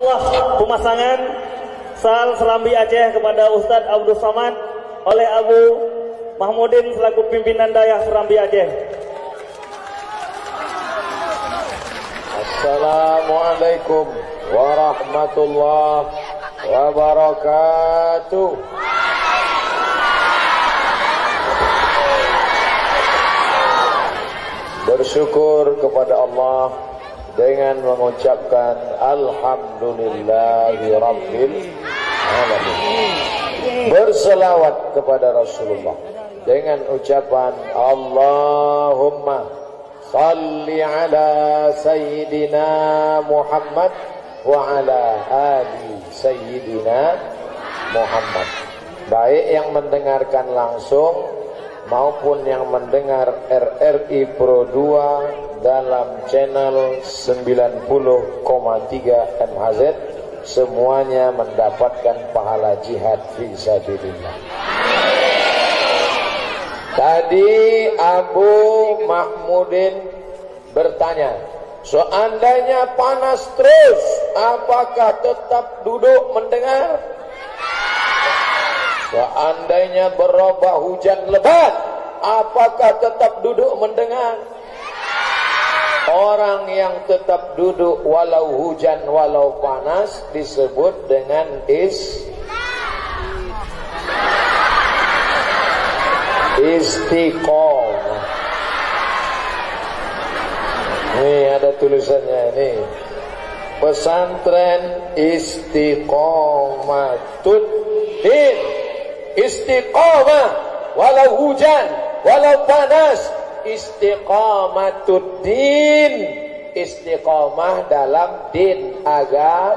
Pemasangan sal Serambi Aceh kepada Ustadz Abdul Somad oleh Abu Mahmudin selaku pimpinan Dayah Serambi Aceh. Assalamualaikum warahmatullahi wabarakatuh. Bersyukur kepada Allah dengan mengucapkan Alhamdulillahirabbil alamin. Berselawat kepada Rasulullah dengan ucapan Allahumma salli ala Sayyidina Muhammad wa ala ali Sayyidina Muhammad. Baik yang mendengarkan langsung maupun yang mendengar RRI Pro 2 dalam channel 90,3 MHz, semuanya mendapatkan pahala jihad fisabilillah. Tadi Abu Mahmudin bertanya, seandainya panas terus, apakah tetap duduk mendengar? Seandainya berubah hujan lebat, apakah tetap duduk mendengar? Orang yang tetap duduk walau hujan walau panas disebut dengan istiqomah. Nih ada tulisannya ini. Pesantren Istiqomatud Din. Istiqomah walau hujan walau panas. Istiqomatud Din. Istiqomah dalam din agama.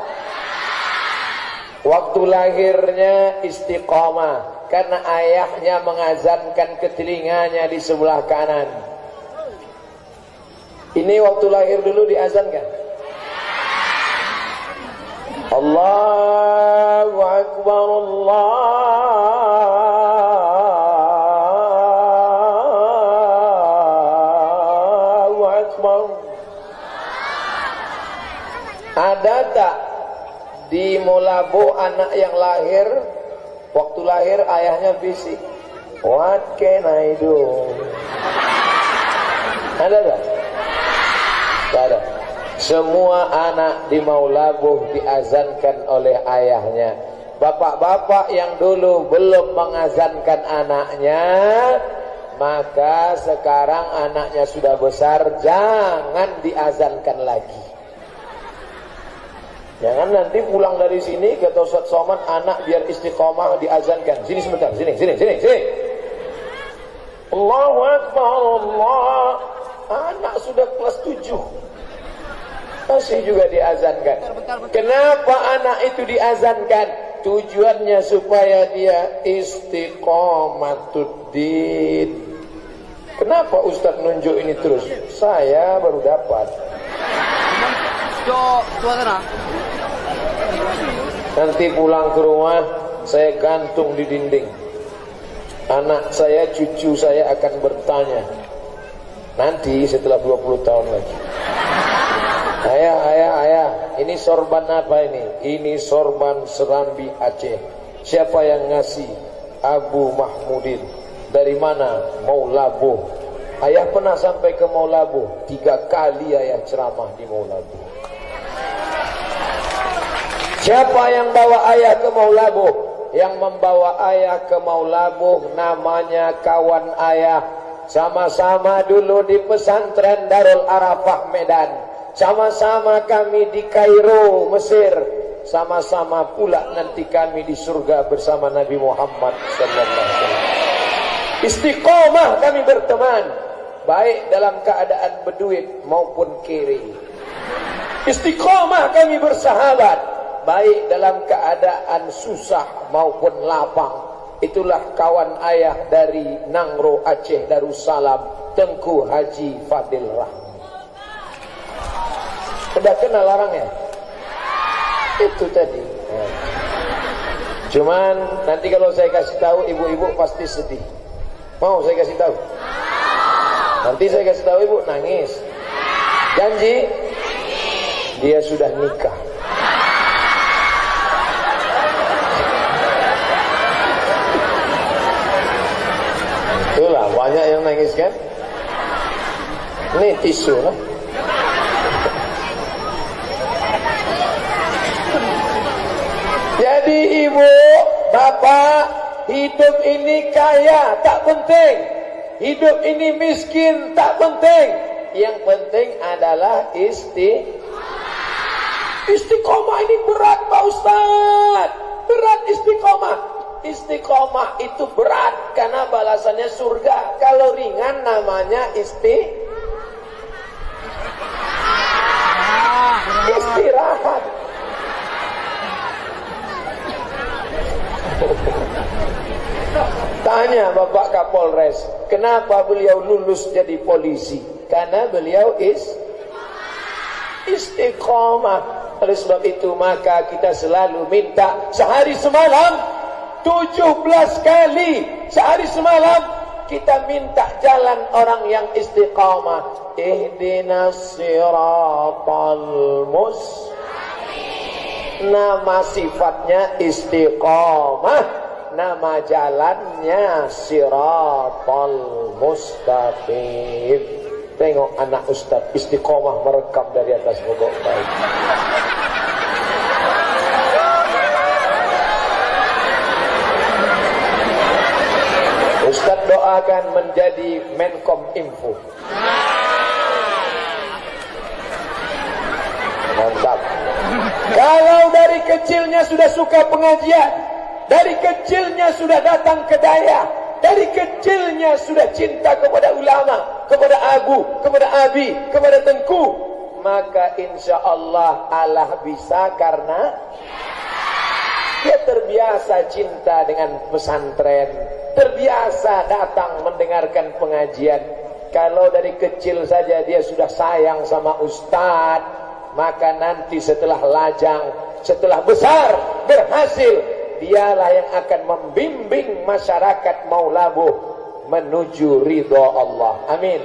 Waktu lahirnya istiqomah karena ayahnya mengazankan ke telinganya di sebelah kanan. Ini waktu lahir dulu diazankan. Allahu Akbar, Allahu Akbar. Ada tak di Molabo anak yang lahir, waktu lahir ayahnya bisik, what can I do? Ada tak? Tak ada. Semua anak di Maulabuh diazankan oleh ayahnya. Bapak-bapak yang dulu belum mengazankan anaknya, maka sekarang anaknya sudah besar, jangan diazankan lagi. Jangan nanti pulang dari sini ke Ustadz Somad, anak biar istiqomah diazankan. Sini sebentar, sini. Allahu Akbar, Allah. Anak sudah kelas 7 masih juga diazankan. Kenapa anak itu diazankan? Tujuannya supaya dia istiqomatuddin. Kenapa Ustadz nunjuk ini terus? Saya baru dapat. Nanti pulang ke rumah saya gantung di dinding. Anak saya, cucu saya akan bertanya nanti setelah 20 tahun lagi, ayah, ini sorban apa ini? Ini sorban Serambi Aceh. Siapa yang ngasih? Abu Mahmudin. Dari mana? Maulabuh. Ayah pernah sampai ke Maulabuh 3 kali ayah ceramah di Maulabuh. Siapa yang bawa ayah ke Maulabuh? Yang membawa ayah ke Maulabuh namanya kawan ayah. Sama-sama dulu di pesantren Darul Arafah Medan. Sama-sama kami di Kairo, Mesir. Sama-sama pula nanti kami di surga bersama Nabi Muhammad sallallahu alaihi wasallam. Istiqomah kami berteman, baik dalam keadaan berduit maupun kiri. Istiqomah kami bersahabat, baik dalam keadaan susah maupun lapang. Itulah kawan ayah dari Nangro Aceh Darussalam, Tengku Haji Fadil Rahmi. Sudah kenal orangnya? Itu tadi. Cuman nanti kalau saya kasih tahu ibu-ibu pasti sedih. Mau saya kasih tahu? Nanti saya kasih tahu ibu nangis. Janji? Dia sudah nikah. Banyak yang nangis kan? Ini tisu lah. Jadi ibu, bapak, hidup ini kaya tak penting, hidup ini miskin tak penting. Yang penting adalah istiqomah. Ini berat Pak Ustaz, berat istiqomah. Istiqomah itu berat karena balasannya surga. Kalau ringan namanya istirahat. Tanya Bapak Kapolres, kenapa beliau lulus jadi polisi? Karena beliau istiqomah. Oleh sebab itu maka kita selalu minta sehari semalam 17 kali sehari semalam kita minta jalan orang yang istiqamah. Ihdinas siratal mustaqim. Nama sifatnya istiqamah, nama jalannya siratal mustaqim. Tengok anak Ustaz istiqamah merekam dari atas pokok baik. Ustaz doakan menjadi Menkom Info. Mantap. Kalau dari kecilnya sudah suka pengajian, dari kecilnya sudah datang ke daya, dari kecilnya sudah cinta kepada ulama, kepada abu, kepada abi, kepada tengku, maka insya Allah Allah bisa karena dia terbiasa cinta dengan pesantren, terbiasa datang mendengarkan pengajian. Kalau dari kecil saja dia sudah sayang sama ustadz, maka nanti setelah lajang, setelah besar, berhasil, dialah yang akan membimbing masyarakat Maulabuh menuju ridha Allah. Amin.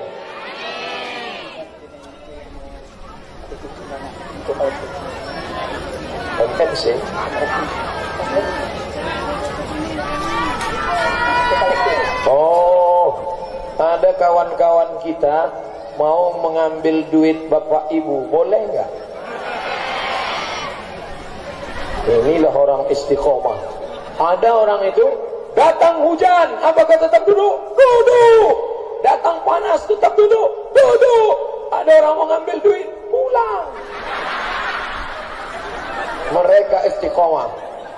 Oh, ada kawan-kawan kita mau mengambil duit bapak ibu, boleh nggak? Inilah orang istiqomah. Ada orang itu datang hujan, apakah tetap duduk? Duduk. Datang panas, tetap duduk? Duduk. Ada orang mau ngambil duit, pulang. Mereka istiqomah.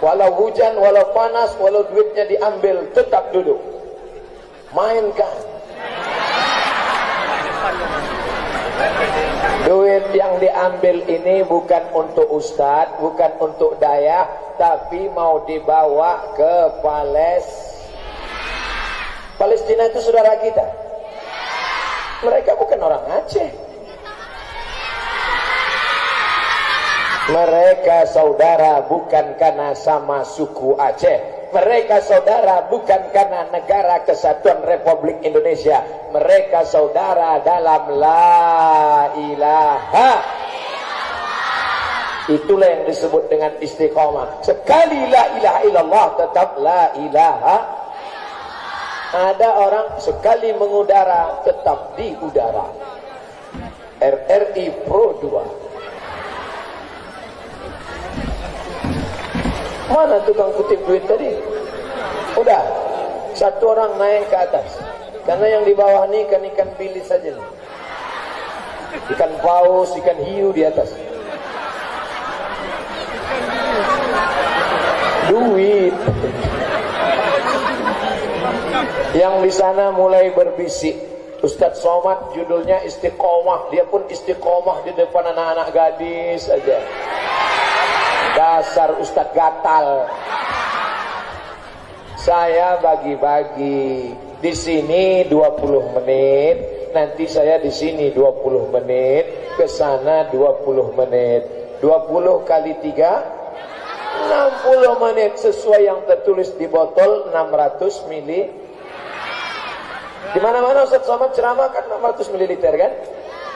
Walau hujan, walau panas, walau duitnya diambil, tetap duduk. Mainkan. Duit yang diambil ini bukan untuk ustadz, bukan untuk daya, tapi mau dibawa ke Palestina. Itu saudara kita. Mereka bukan orang Aceh. Mereka saudara bukan karena sama suku Aceh. Mereka saudara bukan karena negara kesatuan Republik Indonesia. Mereka saudara dalam la ilaha. Itulah yang disebut dengan istiqamah. Sekali la ilaha illallah tetap la ilaha. Ada orang sekali mengudara tetap di udara. RRI Pro 2. Mana tukang kutip duit tadi? Udah, satu orang naik ke atas. Karena yang di bawah ini ikan-ikan bilis saja nih. Ikan paus, ikan hiu di atas. Duit. Yang di sana mulai berbisik. Ustadz Somad judulnya istiqomah. Dia pun istiqomah di depan anak-anak gadis aja. Dasar Ustadz gatal. Saya bagi-bagi. Di sini 20 menit, nanti saya di sini 20 menit, ke sana 20 menit. 20 kali 3 60 menit sesuai yang tertulis di botol 600 mili. Di mana-mana Ustadz Somad ceramah kan 600 ml kan?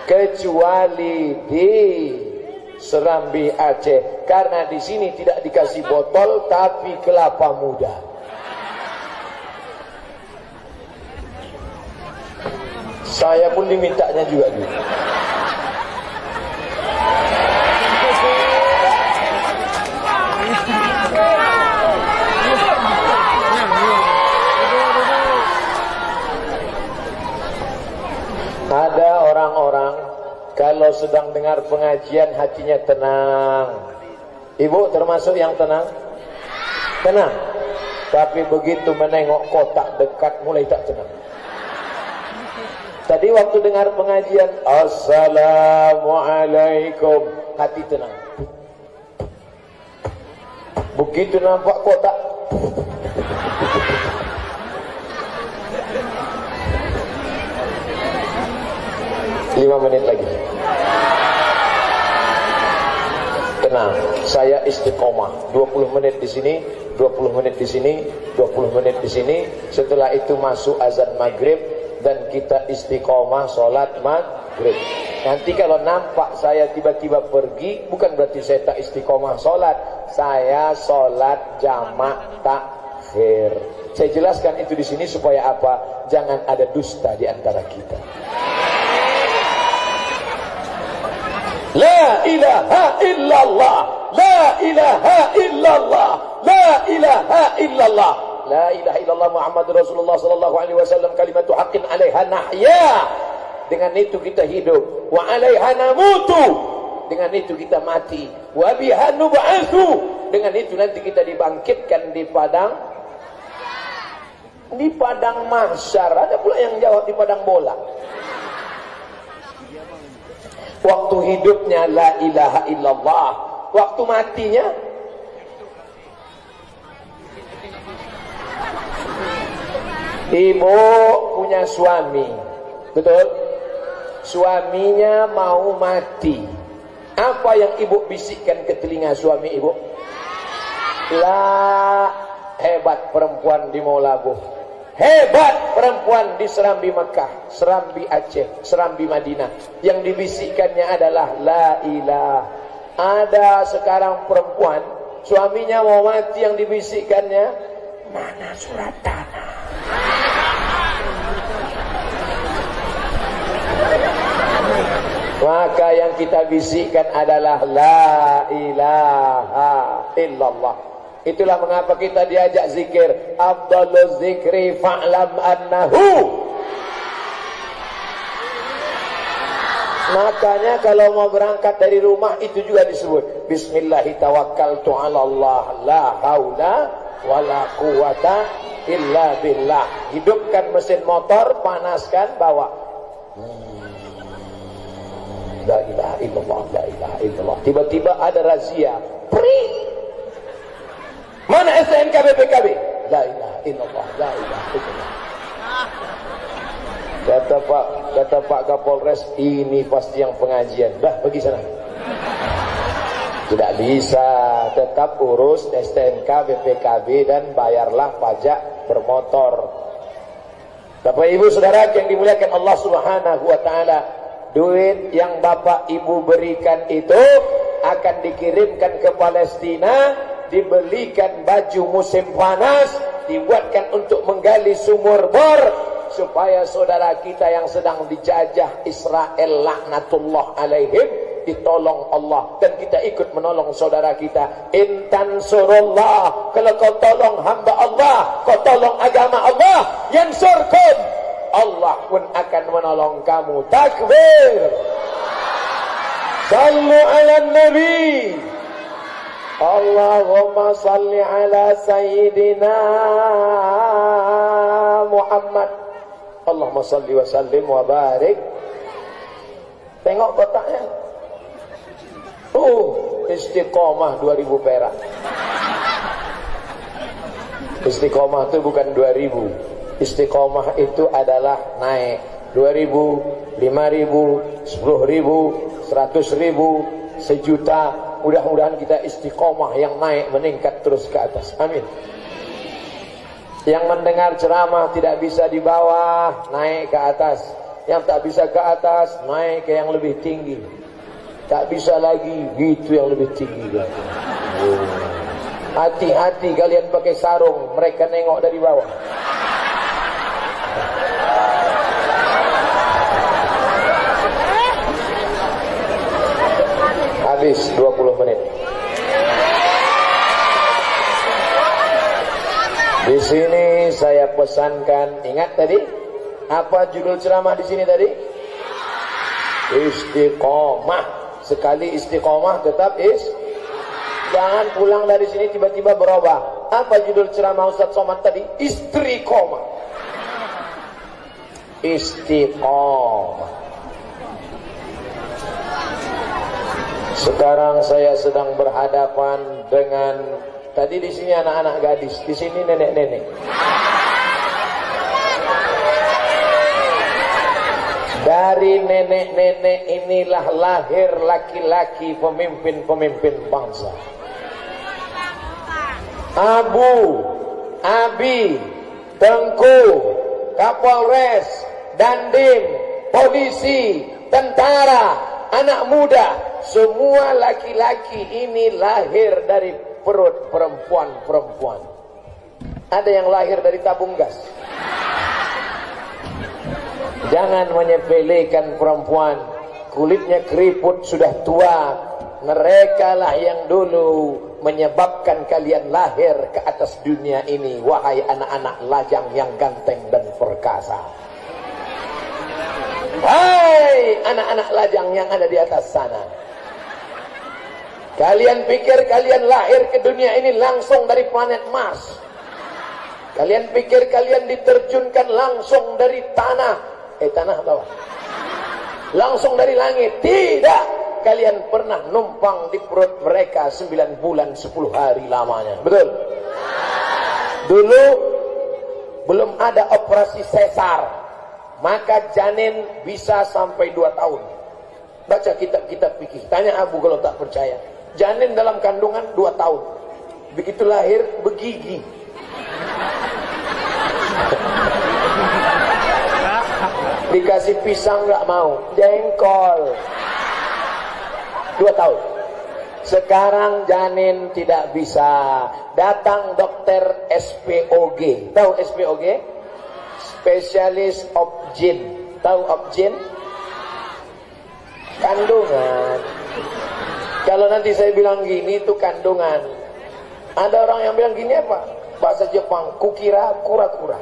Kecuali di Serambi Aceh, karena di sini tidak dikasih botol tapi kelapa muda. Saya pun dimintanya juga gitu. Ada orang-orang kalau sedang dengar pengajian hatinya tenang. Ibu termasuk yang tenang? Tenang. Tapi begitu menengok kotak dekat mulai tak tenang. Tadi waktu dengar pengajian, Assalamualaikum, hati tenang. Begitu nampak kotak, 5 menit lagi. Tenang, saya istiqomah 20 menit di sini, 20 menit di sini, 20 menit di sini. Setelah itu masuk azan maghrib dan kita istiqomah sholat maghrib. Nanti kalau nampak saya tiba-tiba pergi, bukan berarti saya tak istiqomah sholat. Saya sholat jamak takhir. Saya jelaskan itu di sini supaya apa? Jangan ada dusta di antara kita. La ilaha illallah, la ilaha illallah, la ilaha illallah, la ilaha illallah Muhammad Rasulullah sallallahu alaihi wasallam, kalimatu haqqin 'alaiha nahya. Dengan itu kita hidup. Wa 'alaiha namutu. Dengan itu kita mati. Wa biha nub'atsu. Dengan itu nanti kita dibangkitkan di padang mahsyar. Ada pula yang jawab di padang bola. Waktu hidupnya la ilaha illallah, waktu matinya ibu punya suami, betul? Suaminya mau mati. Apa yang ibu bisikkan ke telinga suami ibu? La, hebat perempuan di Maulabuh. Hebat perempuan di Serambi Mekah, Serambi Aceh, Serambi Madinah. Yang dibisikkannya adalah la ilah. Ada sekarang perempuan, suaminya mau mati, yang dibisikkannya, mana surat tanah? Maka yang kita bisikkan adalah la ilaha illallah. Itulah mengapa kita diajak zikir. Afdaluz zikri fa'lam annahu. Makanya kalau mau berangkat dari rumah itu juga disebut Bismillahi tawakkaltu 'ala Allah, la haula wala quwata illa billah. Hidupkan mesin motor, panaskan, bawa. La ilaha illallah, la ilaha illallah. Tiba-tiba ada razia. Pring. Mana STNK BPKB? La ilaha illallah, la ilaha illallah. Kata Pak Kapolres, ini pasti yang pengajian. Dah, pergi sana. Tidak bisa, tetap urus STNK BPKB dan bayarlah pajak bermotor. Bapak Ibu Saudara yang dimuliakan Allah Subhanahu wa taala, duit yang Bapak Ibu berikan itu akan dikirimkan ke Palestina, dibelikan baju musim panas, dibuatkan untuk menggali sumur bor, supaya saudara kita yang sedang dijajah Israel laknatullah alaihim ditolong Allah, dan kita ikut menolong saudara kita. Intan surullah, kalau kau tolong hamba Allah, kau tolong agama Allah, yansurkum, Allah pun akan menolong kamu. Takbir. Sallu ala nabi. Allahumma salli ala sayyidina Muhammad. Allahumma salli wa sallim wa barik. Tengok kotaknya. Istiqomah 2000 perak. Istiqomah itu bukan 2000. Istiqomah itu adalah naik 2000, 5000, 10.000, 100.000, sejuta. Mudah-mudahan kita istiqomah yang naik, meningkat terus ke atas. Amin. Yang mendengar ceramah tidak bisa di bawah, naik ke atas. Yang tak bisa ke atas, naik ke yang lebih tinggi. Tak bisa lagi, gitu yang lebih tinggi lagi. Hati-hati kalian pakai sarung, mereka nengok dari bawah. Habis 20 menit. Di sini saya pesankan, ingat tadi apa judul ceramah di sini tadi? Istiqomah. Sekali istiqomah tetap jangan pulang dari sini tiba-tiba berubah. Apa judul ceramah Ustaz Somad tadi? Istiqomah. Istiqomah. Sekarang saya sedang berhadapan dengan, tadi di sini anak-anak gadis, di sini nenek-nenek. Dari nenek-nenek inilah lahir laki-laki pemimpin-pemimpin bangsa. Abu, Abi, Tengku, Kapolres, Dandim, polisi, tentara, anak muda, semua laki-laki ini lahir dari perut perempuan-perempuan. Ada yang lahir dari tabung gas. Jangan menyepelekan perempuan, kulitnya keriput sudah tua. Mereka lah yang dulu menyebabkan kalian lahir ke atas dunia ini, wahai anak-anak lajang yang ganteng dan perkasa. Hai anak-anak lajang yang ada di atas sana. Kalian pikir kalian lahir ke dunia ini langsung dari planet Mars? Kalian pikir kalian diterjunkan langsung dari tanah bawah, langsung dari langit? Tidak. Kalian pernah numpang di perut mereka 9 bulan 10 hari lamanya. Betul? Dulu belum ada operasi sesar, maka janin bisa sampai 2 tahun. Baca kitab-kitab fikih. Tanya Abu kalau tak percaya. Janin dalam kandungan 2 tahun. Begitu lahir begigi. Dikasih pisang nggak mau, jengkol. 2 tahun. Sekarang janin tidak bisa. Datang dokter SPOG. Tahu SPOG? Spesialis Obgyn. Tahu Obgyn? Kandungan. Kalau nanti saya bilang gini itu kandungan. Ada orang yang bilang gini apa? Bahasa Jepang, kukira kura-kura.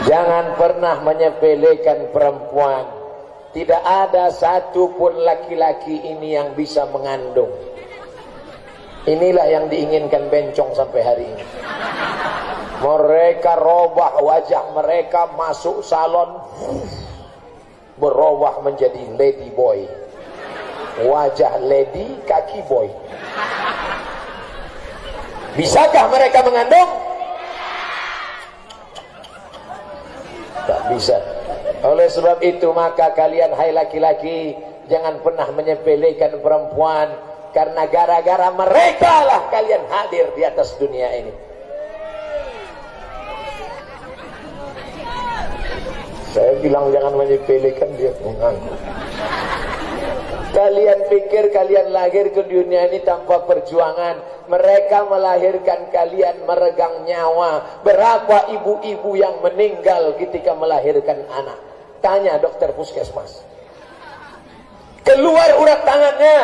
Jangan pernah menyepelekan perempuan. Tidak ada satupun laki-laki ini yang bisa mengandung. Inilah yang diinginkan bencong sampai hari ini. Mereka robah wajah mereka, masuk salon, berubah menjadi lady boy. Wajah lady, kaki boy. Bisakah mereka mengandung? Tak bisa. Oleh sebab itu maka kalian hai laki-laki jangan pernah menyepelekan perempuan, karena gara-gara mereka lah kalian hadir di atas dunia ini. Saya bilang jangan menyepelekan, dia mengangguk. Kalian pikir kalian lahir ke dunia ini tanpa perjuangan. Mereka melahirkan kalian meregang nyawa. Berapa ibu-ibu yang meninggal ketika melahirkan anak? Tanya dokter puskesmas. Keluar urat tangannya,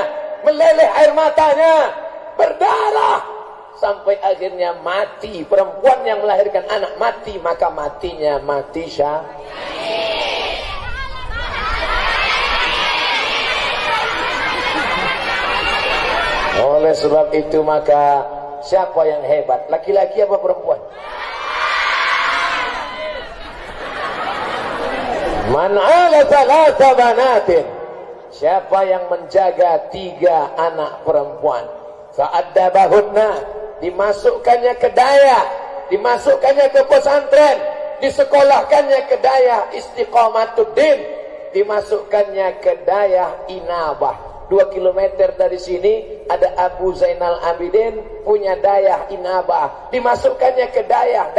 meleleh air matanya, berdarah, sampai akhirnya mati. Perempuan yang melahirkan anak mati, maka matinya mati syahid. Oleh sebab itu maka siapa yang hebat? Laki-laki apa perempuan? Man ala thalatha banatin. Siapa yang menjaga 3 anak perempuan, fa'addabahunna, dimasukkannya ke daya, dimasukkannya ke pesantren, disekolahkannya ke daya istiqomatuddin, dimasukkannya ke daya inabah. 2 kilometer dari sini ada Abu Zainal Abidin punya daya inabah, dimasukkannya ke daya,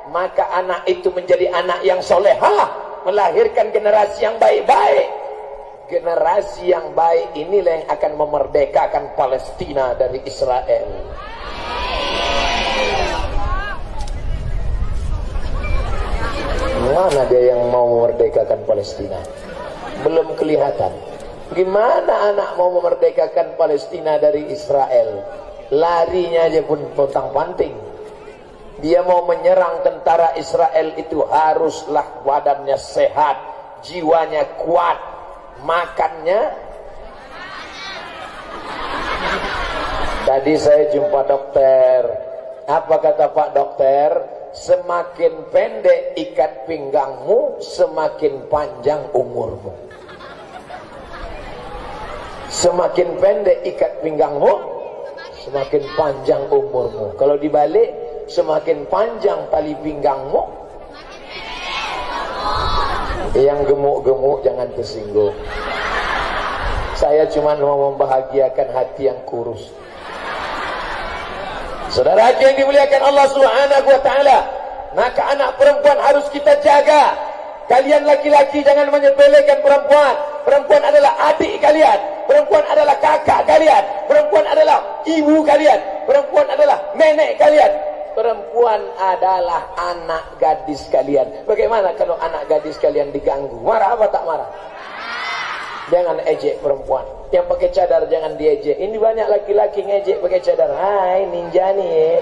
maka anak itu menjadi anak yang solehah, melahirkan generasi yang baik-baik. Generasi yang baik inilah yang akan memerdekakan Palestina dari Israel. Mana dia yang mau memerdekakan Palestina? Belum kelihatan. Gimana anak mau memerdekakan Palestina dari Israel? Larinya aja pun pontang-panting. Dia mau menyerang tentara Israel itu haruslah badannya sehat, jiwanya kuat, makannya. Tadi saya jumpa dokter. Apa kata Pak Dokter? Semakin pendek ikat pinggangmu, semakin panjang umurmu. Semakin pendek ikat pinggangmu, semakin panjang umurmu. Kalau dibalik, semakin panjang tali pinggangmu. Yang gemuk-gemuk jangan tersinggung. Saya cuma mau membahagiakan hati yang kurus. Saudara yang dimuliakan Allah Subhanahu wa taala, maka anak perempuan harus kita jaga. Kalian laki-laki jangan menyepelekan perempuan. Perempuan adalah adik kalian, perempuan adalah kakak kalian, perempuan adalah ibu kalian, perempuan adalah nenek kalian, perempuan adalah anak gadis kalian. Bagaimana kalau anak gadis kalian diganggu? Marah apa tak marah? Jangan ejek perempuan. Yang pakai cadar jangan diejek. Ini banyak laki-laki ngejek pakai cadar. Hai ninja nih.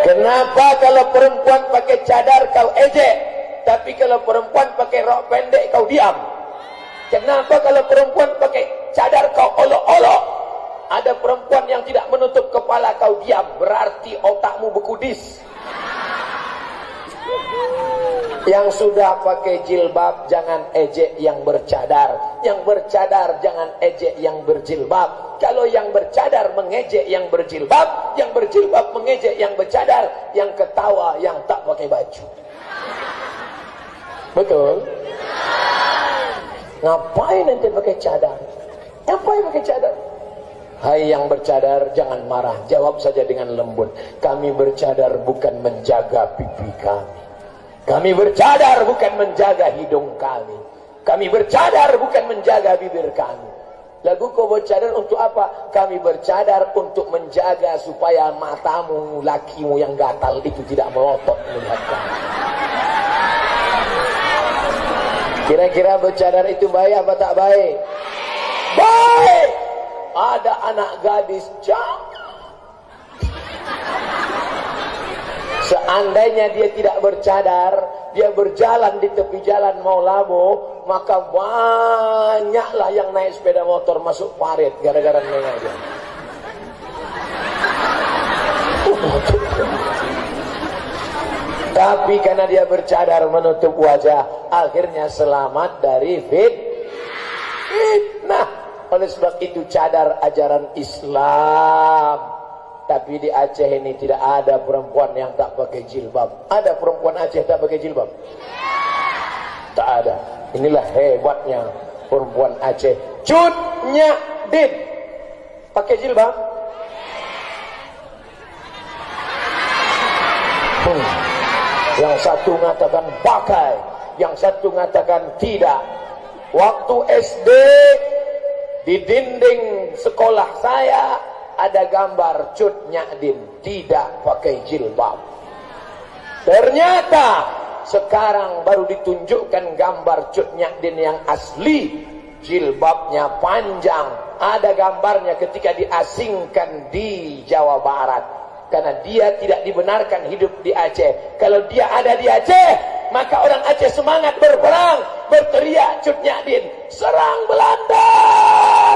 Kenapa kalau perempuan pakai cadar kau ejek, tapi kalau perempuan pakai rok pendek kau diam? Kenapa kalau perempuan pakai cadar kau olok-olok? Ada perempuan yang tidak menutup kepala kau diam, berarti otakmu bekudis. Yang sudah pakai jilbab jangan ejek yang bercadar, yang bercadar jangan ejek yang berjilbab. Kalau yang bercadar mengejek yang berjilbab, yang berjilbab mengejek yang bercadar, yang ketawa yang tak pakai baju. Betul? Ngapain nanti pakai cadar? Ngapain pakai cadar? Hai yang bercadar, jangan marah, jawab saja dengan lembut. Kami bercadar bukan menjaga pipi kami. Kami bercadar bukan menjaga hidung kami. Kami bercadar bukan menjaga bibir kami. Lagu kau bercadar untuk apa? Kami bercadar untuk menjaga supaya matamu, lakimu yang gatal itu tidak melotot melihat kami. Kira-kira bercadar itu baik apa tak baik? Baik. Ada anak gadis seandainya dia tidak bercadar, dia berjalan di tepi jalan mau labo, maka banyaklah yang naik sepeda motor masuk parit gara-gara nengok dia. Tapi karena dia bercadar menutup wajah, akhirnya selamat dari fitnah. Oleh sebab itu cadar ajaran Islam. Tapi di Aceh ini tidak ada perempuan yang tak pakai jilbab. Ada perempuan Aceh tak pakai jilbab? Tak ada. Inilah hebatnya perempuan Aceh. Cut Nyak Din pakai jilbab? Yang satu mengatakan pakai, yang satu mengatakan tidak. Waktu SD di dinding sekolah saya ada gambar Cut Nyak Din tidak pakai jilbab. Ternyata sekarang baru ditunjukkan gambar Cut Nyak Din yang asli, jilbabnya panjang. Ada gambarnya ketika diasingkan di Jawa Barat, karena dia tidak dibenarkan hidup di Aceh. Kalau dia ada di Aceh, maka orang Aceh semangat berperang, berteriak Cut Nyak Din, serang Belanda,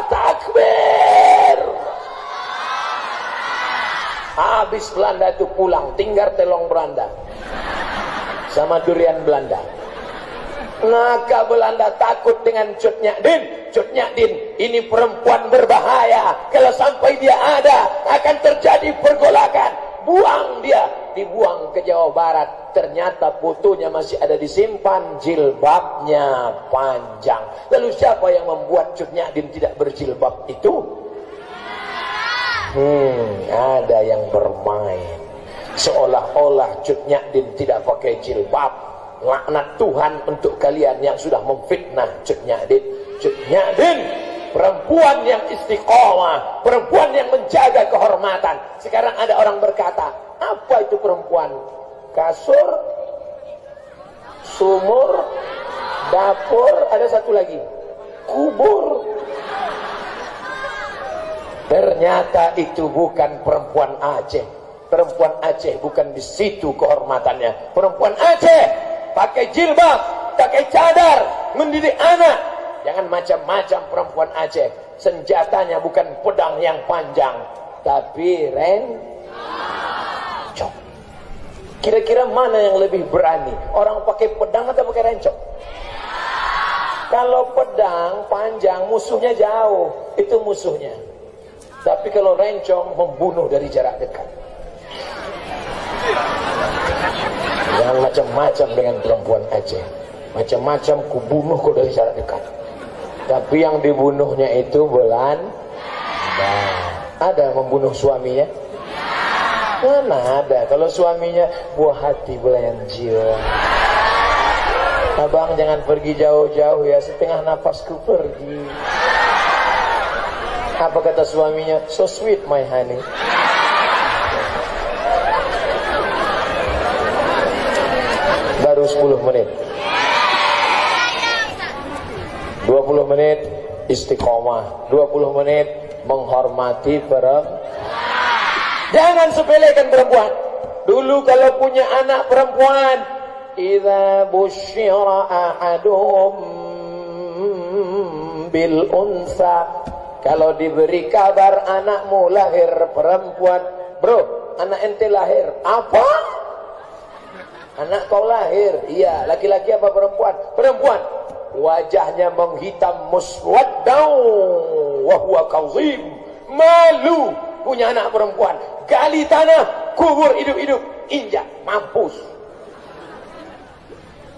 takbir. Habis Belanda itu pulang, tinggal telong Belanda sama durian Belanda. Maka Belanda takut dengan Cut Nyak Din. Cut Nyak Din ini perempuan berbahaya, kalau sampai dia ada akan terjadi pergolakan. Buang dia, dibuang ke Jawa Barat. Ternyata fotonya masih ada disimpan, jilbabnya panjang. Lalu siapa yang membuat Cut Nyak Din tidak berjilbab itu? Ada yang bermain seolah-olah Cut Nyak Din tidak pakai jilbab. Laknat Tuhan untuk kalian yang sudah memfitnah Cut Nyak Din. Cut Nyak Din perempuan yang istiqomah, perempuan yang menjaga kehormatan. Sekarang ada orang berkata, apa itu perempuan? Kasur, sumur, Dapur ada satu lagi, kubur. Ternyata itu bukan perempuan Aceh. Perempuan Aceh bukan di situ kehormatannya. Perempuan Aceh pakai jilbab, pakai cadar, mendidik anak. Jangan macam-macam perempuan Aceh. Senjatanya bukan pedang yang panjang, tapi rencong. Kira-kira mana yang lebih berani? Orang pakai pedang atau pakai rencong? Kalau pedang panjang, musuhnya jauh. Itu musuhnya. Tapi kalau rencong, membunuh dari jarak dekat. Jangan macam-macam dengan perempuan Aceh. Macam-macam kubunuh kau dari jarak dekat. Tapi yang dibunuhnya itu Belanda. Ada membunuh suaminya? Mana ada. Kalau suaminya buah hati belayan jiwa. Abang jangan pergi jauh-jauh ya, setengah napasku pergi. Apa kata suaminya? So sweet my honey. Baru 10 menit. 20 menit istiqomah. 20 menit menghormati perempuan. Jangan sepelekan perempuan. Dulu kalau punya anak perempuan, idza busyira ahadum bil unsa, kalau diberi kabar anakmu lahir perempuan, bro, anak ente lahir apa? Anak kau lahir, iya, laki-laki apa perempuan? Perempuan. Wajahnya menghitam muswaddau wa huwa kazim, malu punya anak perempuan. Gali tanah, kubur hidup-hidup, injak, mampus.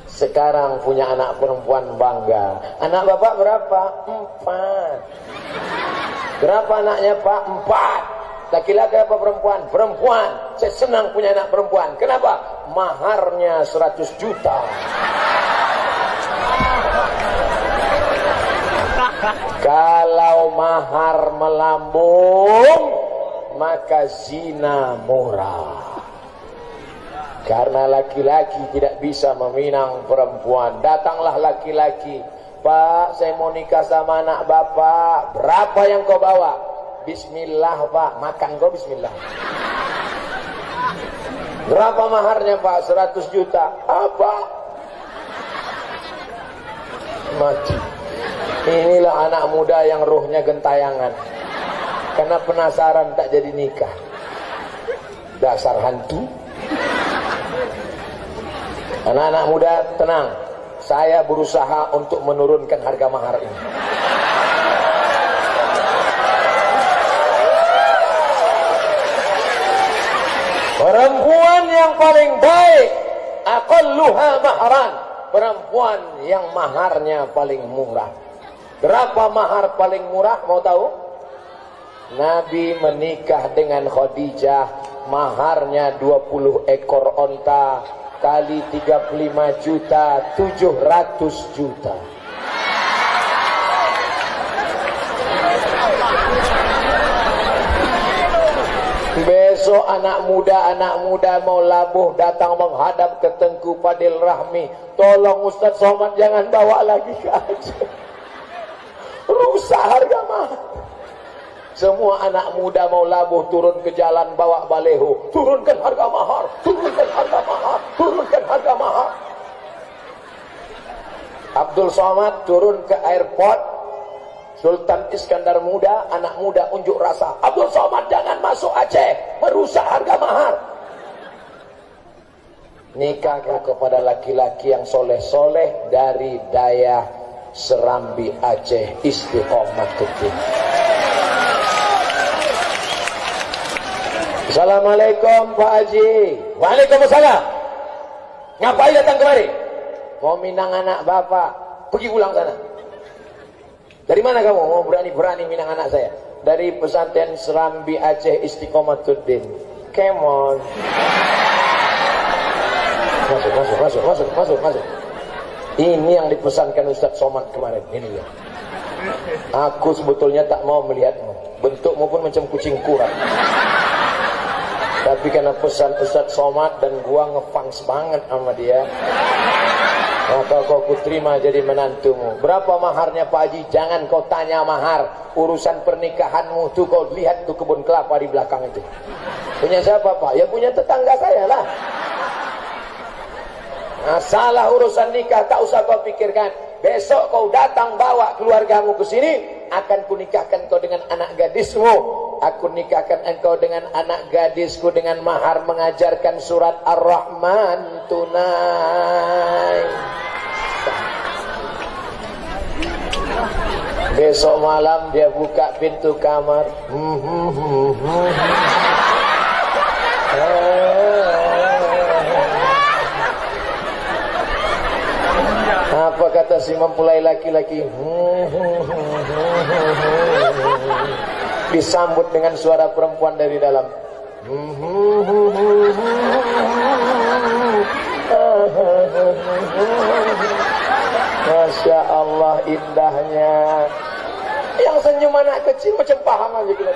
Sekarang punya anak perempuan bangga. Anak bapak berapa? 4. Berapa anaknya pak? 4. Laki-laki apa perempuan? Perempuan. Saya senang punya anak perempuan. Kenapa? Maharnya 100 juta. Kalau mahar melambung, maka zina murah. Karena laki-laki tidak bisa meminang perempuan. Datanglah laki-laki, Pak, saya mau nikah sama anak bapak. Berapa yang kau bawa? Bismillah pak, makan kau bismillah. Berapa maharnya pak? 100 juta. Apa? Mati. Inilah anak muda yang rohnya gentayangan. Karena penasaran tak jadi nikah. Dasar hantu. Anak-anak muda tenang. Saya berusaha untuk menurunkan harga mahar ini. Perempuan yang paling baik, aqalluha mahran, perempuan yang maharnya paling murah. Berapa mahar paling murah mau tahu? Nabi menikah dengan Khadijah, maharnya 20 ekor onta kali 35 juta, 700 juta. Besok anak muda mau labuh datang menghadap ke Tengku Fadil Rahmi. Tolong Ustaz Somad jangan bawa lagi ke Aceh. Rusak harga mahar. Semua anak muda mau labuh turun ke jalan bawa baleho. Turunkan harga mahar, turunkan harga mahar, turunkan harga mahar. Abdul Somad turun ke airport. Sultan Iskandar muda, anak muda unjuk rasa. Abdul Somad jangan masuk Aceh, merusak harga mahar. Nikahku kepada laki-laki yang soleh-soleh dari Dayah Serambi Aceh, Istiqomatuddin. Assalamualaikum Pak Haji. Waalaikumsalam. Ngapain datang kemari? Mau minang anak bapak. Pergi pulang sana. Dari mana kamu? Mau berani-berani minang anak saya? Dari pesantren Serambi Aceh, Istiqomatuddin. Come on. Masuk. Ini yang dipesankan Ustaz Somad kemarin. Ini ya. Aku sebetulnya tak mau melihatmu. Bentukmu pun macam kucing kurang. Tapi karena pesan Ustaz Somad dan gua ngefans banget sama dia, maka kau kuterima jadi menantumu. Berapa maharnya Pak Haji? Jangan kau tanya mahar. Urusan pernikahanmu tuh kau lihat tuh kebun kelapa di belakang itu. Punya siapa Pak? Ya punya tetangga saya lah. Nah, salah urusan nikah tak usah kau pikirkan. Besok kau datang bawa keluargamu ke sini, akan kunikahkan kau dengan anak gadismu. Aku nikahkan engkau dengan anak gadisku dengan mahar mengajarkan surat Ar-Rahman tunai. Besok malam dia buka pintu kamar. Apa kata si mempelai laki-laki? Disambut dengan suara perempuan dari dalam. Masya Allah indahnya. Yang senyum anak kecil macam paham aja gitu.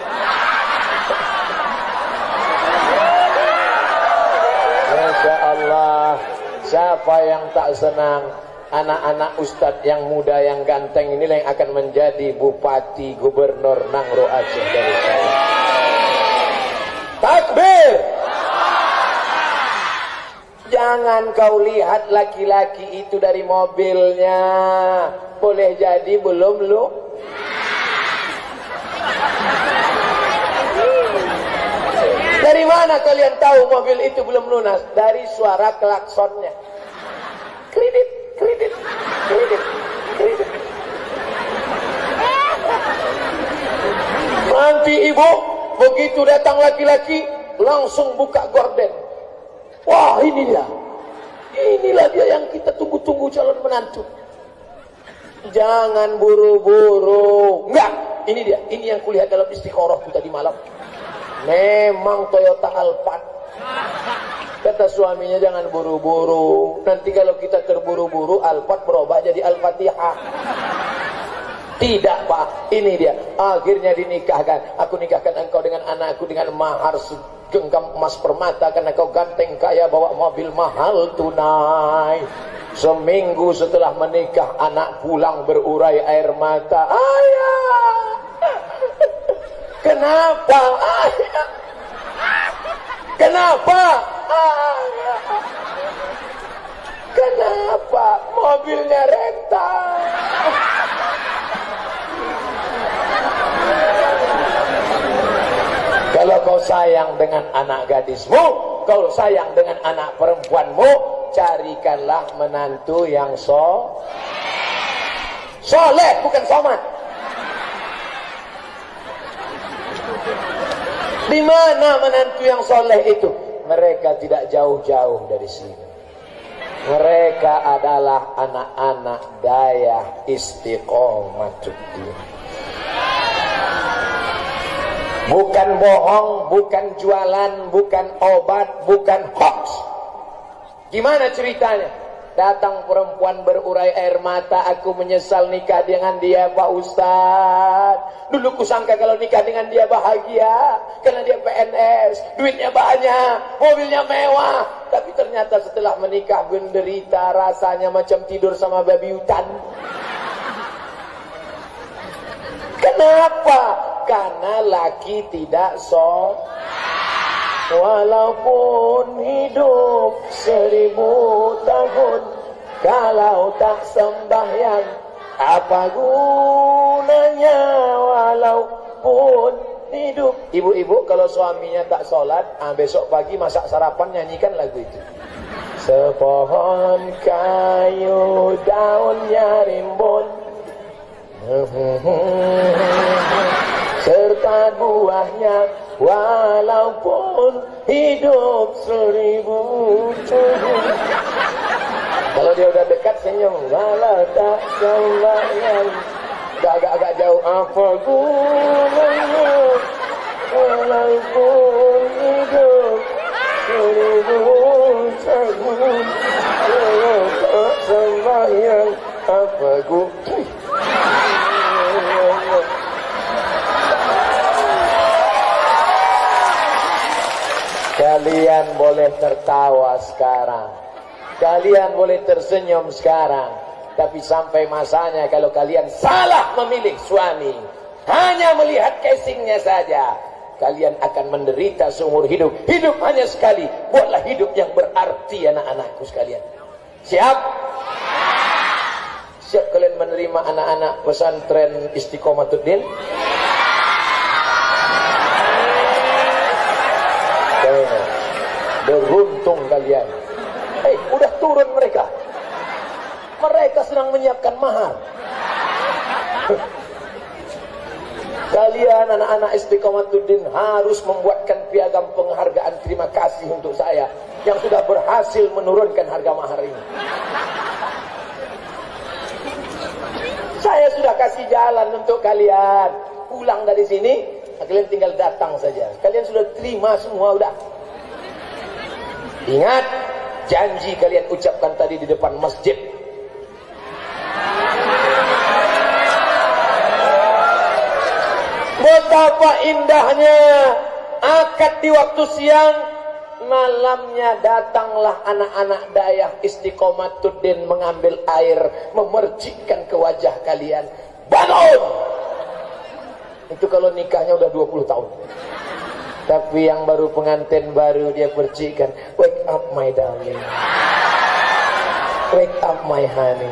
Masya Allah. Siapa yang tak senang? Anak-anak ustadz yang muda yang ganteng inilah yang akan menjadi bupati gubernur Nangro Aceh dari saya. Takbir. Jangan kau lihat laki-laki itu dari mobilnya. Boleh jadi belum lu. Dari mana kalian tahu mobil itu belum lunas? Dari suara klaksonnya. Kredit, kredit, kredit, kredit. Nanti ibu begitu datang laki-laki langsung buka gorden. Wah ini dia. Inilah dia yang kita tunggu-tunggu calon menantu. Jangan buru-buru. Enggak, ini dia. Ini yang kulihat dalam Istiqoroh tadi malam. Memang Toyota Alphard. Kata suaminya jangan buru-buru. Nanti kalau kita terburu-buru Alphard berubah jadi Al-Fatihah. Tidak Pak, ini dia. Akhirnya dinikahkan. Aku nikahkan engkau dengan anakku dengan mahar segenggam emas permata karena kau ganteng kaya bawa mobil mahal tunai. Seminggu setelah menikah anak pulang berurai air mata. Ayah, kenapa ayah? Kenapa ayah? Kenapa mobilnya rental? Kalau kau sayang dengan anak gadismu, kau sayang dengan anak perempuanmu, carikanlah menantu yang soleh, bukan somat. Di mana menantu yang soleh itu? Mereka tidak jauh-jauh dari sini. Mereka adalah anak-anak daya Istiqomatuddin. Bukan bohong, bukan jualan, bukan obat, bukan hoax. Gimana ceritanya? Datang perempuan berurai air mata, aku menyesal nikah dengan dia Pak Ustadz. Dulu kusangka kalau nikah dengan dia bahagia, karena dia PNS, duitnya banyak, mobilnya mewah. Tapi ternyata setelah menikah menderita, rasanya macam tidur sama babi hutan. Kenapa? Karena laki tidak walaupun hidup 1000 tahun, kalau tak sembahyang apa gunanya walaupun hidup. Ibu-ibu kalau suaminya tak sholat, besok pagi masak sarapan nyanyikan lagu itu. Sepohon kayu daunnya rimbun, serta buahnya walaupun hidup 1000 tahun. Kalau dia udah dekat senyum, walau tak sembahyang. Udah agak-agak jauh, apa gunanya walaupun hidup 1000 tahun, walau tak sembahyang, apa gunanya. Kalian boleh tertawa sekarang. Kalian boleh tersenyum sekarang, tapi sampai masanya kalau kalian salah memilih suami, hanya melihat casingnya saja, kalian akan menderita seumur hidup. Hidup hanya sekali. Buatlah hidup yang berarti, anak-anakku sekalian. Siap? Siap kalian menerima anak-anak pesantren Istiqomatuddin? Beruntung kalian. Udah turun mereka. Mereka sedang menyiapkan mahar. Kalian anak-anak Istiqomatuddin harus membuatkan piagam penghargaan terima kasih untuk saya yang sudah berhasil menurunkan harga mahar ini. Saya sudah kasih jalan untuk kalian. Pulang dari sini, kalian tinggal datang saja. Kalian sudah terima semua, udah. Ingat, janji kalian ucapkan tadi di depan masjid. Betapa indahnya akad di waktu siang, malamnya datanglah anak-anak Dayah Istiqomatuddin mengambil air, memercikkan ke wajah kalian. Bangun! Itu kalau nikahnya udah 20 tahun. Tapi yang baru pengantin baru dia percikan. Wake up my darling. Wake up my honey.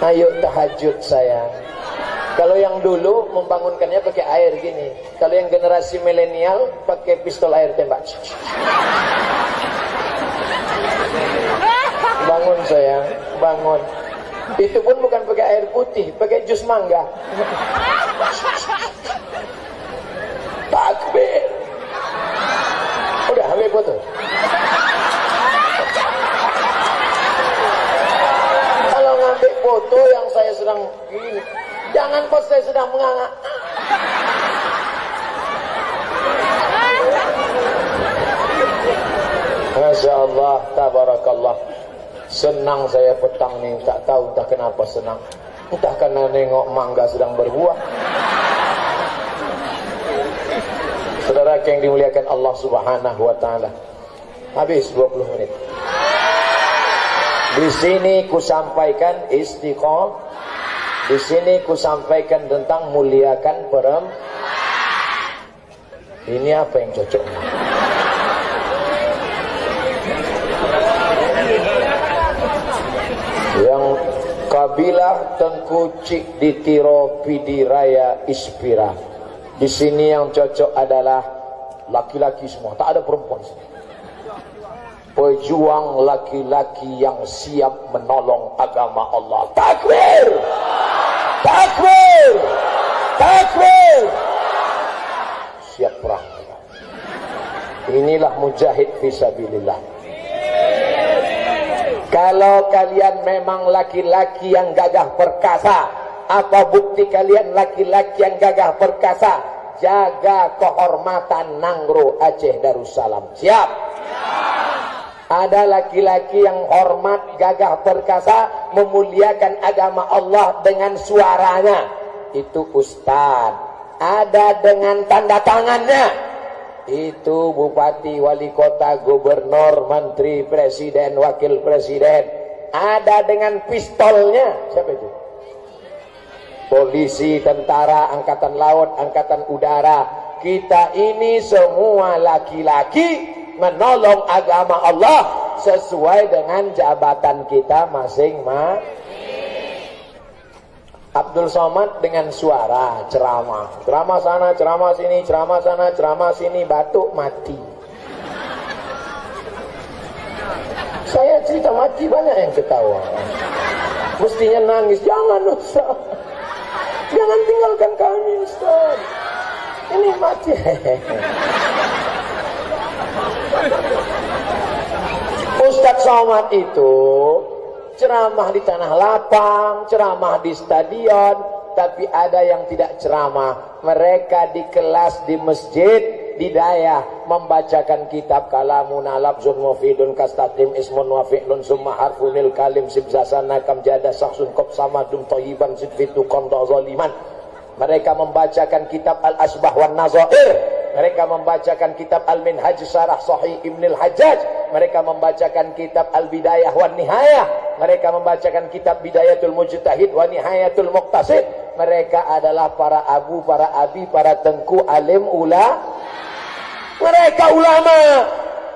Ayo tahajud sayang. Kalau yang dulu membangunkannya pakai air gini. Kalau yang generasi milenial pakai pistol air tembak. Bangun sayang, bangun. Itu pun bukan pakai air putih, pakai jus mangga. Takbir. Udah ambil foto. Kalau ngambil foto yang saya sedang gini, jangan pas saya sedang menganga. Masya Allah, tabarakallah. Senang saya petang nih, tak tahu entah kenapa senang. Entah karena nengok mangga sedang berbuah. Saudara yang dimuliakan Allah Subhanahu wa taala. Habis 20 menit. Di sini ku sampaikan istiqomah. Di sini ku sampaikan tentang muliakan perempuan. Ini apa yang cocok? Yang kabilah Tengku Cik Ditiro Pidiraya Ispira. Di sini yang cocok adalah laki-laki semua, tak ada perempuan sini. Pejuang laki-laki yang siap menolong agama Allah. Takbir! Takbir! Takbir! Siap perang. Inilah mujahid fisabilillah. Kalau kalian memang laki-laki yang gagah perkasa, apa bukti kalian laki-laki yang gagah perkasa? Jaga kehormatan Nangro Aceh Darussalam. Siap? Ada laki-laki yang hormat, gagah perkasa, memuliakan agama Allah dengan suaranya. Itu ustaz. Ada dengan tanda tangannya. Itu bupati, wali kota, gubernur, menteri, presiden, wakil presiden. Ada dengan pistolnya. Siapa itu? Polisi, tentara, angkatan laut, angkatan udara. Kita ini semua laki-laki menolong agama Allah sesuai dengan jabatan kita masing-masing. Abdul Somad dengan suara ceramah, ceramah sana, ceramah sini, ceramah sana, ceramah sini, batuk mati. Saya cerita mati banyak yang ketawa. Mestinya nangis, jangan Ustaz, jangan tinggalkan kami Ustaz, ini mati. Ustaz Somad itu ceramah di tanah lapang, ceramah di stadion, tapi ada yang tidak ceramah. Mereka di kelas di masjid, di daya membacakan kitab kalamun alabzun mufidun kastatim ismun wa fi'lun summa harfunil kalim sibzasana kam jada saksun qab samadum thayyiban sidfitu qanda zaliman. Mereka membacakan kitab Al-Asbah wan Nazair. Mereka membacakan kitab Al-Minhaj Syarah Sahih Ibnul Hajjaj. mereka membacakan kitab Al-Bidayah wan Nihayah, mereka membacakan kitab Bidayatul Mujtahid wa Nihayatul Muqtasid. Mereka adalah para abu, para abi, para tengku, alim, mereka ulama.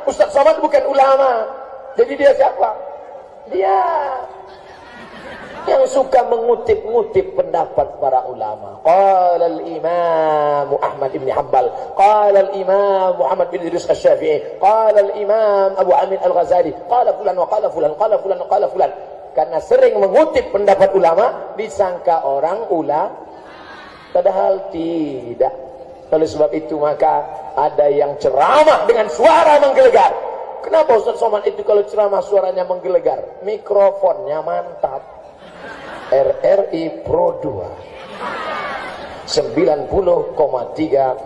Ustaz Somad bukan ulama. Jadi dia siapa? Dia yang suka mengutip-ngutip pendapat para ulama. Qala al-Imam Ahmad bin Hanbal, qala al-Imam Muhammad bin Idris Asy-Syafi'i, qala al-Imam Abu Amin Al-Ghazali, qala fulan wa qala fulan, qala fulan wa qala fulan. Karena sering mengutip pendapat ulama, disangka orang ulama, padahal tidak. Oleh sebab itu maka ada yang ceramah dengan suara menggelegar. Kenapa Ustaz Somad itu kalau ceramah suaranya menggelegar? Mikrofonnya mantap. RRI Pro 2 90,3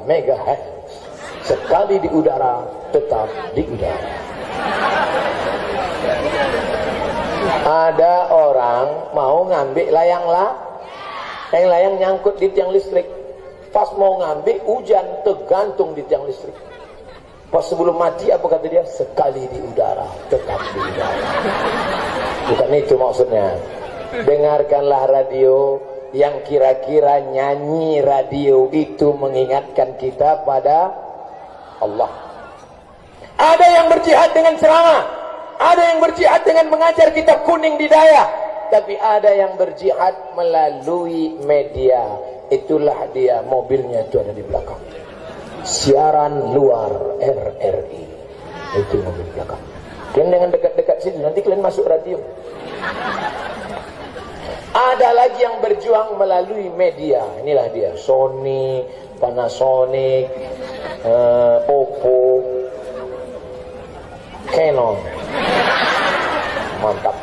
MHz. Sekali di udara, tetap di udara. Ada orang mau ngambil layang nyangkut di tiang listrik. Pas mau ngambil hujan, tergantung di tiang listrik. Pas sebelum mati apa kata dia? Sekali di udara, tetap di udara. Bukan itu maksudnya. Dengarkanlah radio yang kira-kira nyanyi radio itu mengingatkan kita pada Allah. Ada yang berjihad dengan ceramah, ada yang berjihad dengan mengajar kitab kuning di daya, tapi ada yang berjihad melalui media. Itulah dia, mobilnya itu ada di belakang. Siaran luar RRI. Itu mobil belakang. Kalian dengan dekat-dekat sini, nanti kalian masuk radio. Ada lagi yang berjuang melalui media. Inilah dia, Sony, Panasonic, Oppo, Canon. Mantap.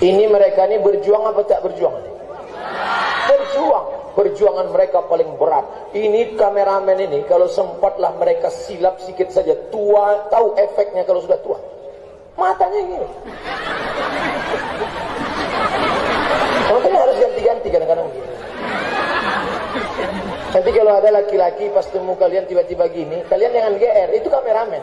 Ini mereka ini berjuang apa tak berjuang? Berjuang. Perjuangan mereka paling berat. Ini kameramen ini kalau sempatlah mereka silap sedikit saja, tua, tahu efeknya kalau sudah tua. Matanya gini. Makanya harus ganti-ganti kadang-kadang gini. Nanti kalau ada laki-laki pas temu kalian tiba-tiba gini, kalian jangan GR, itu kameramen.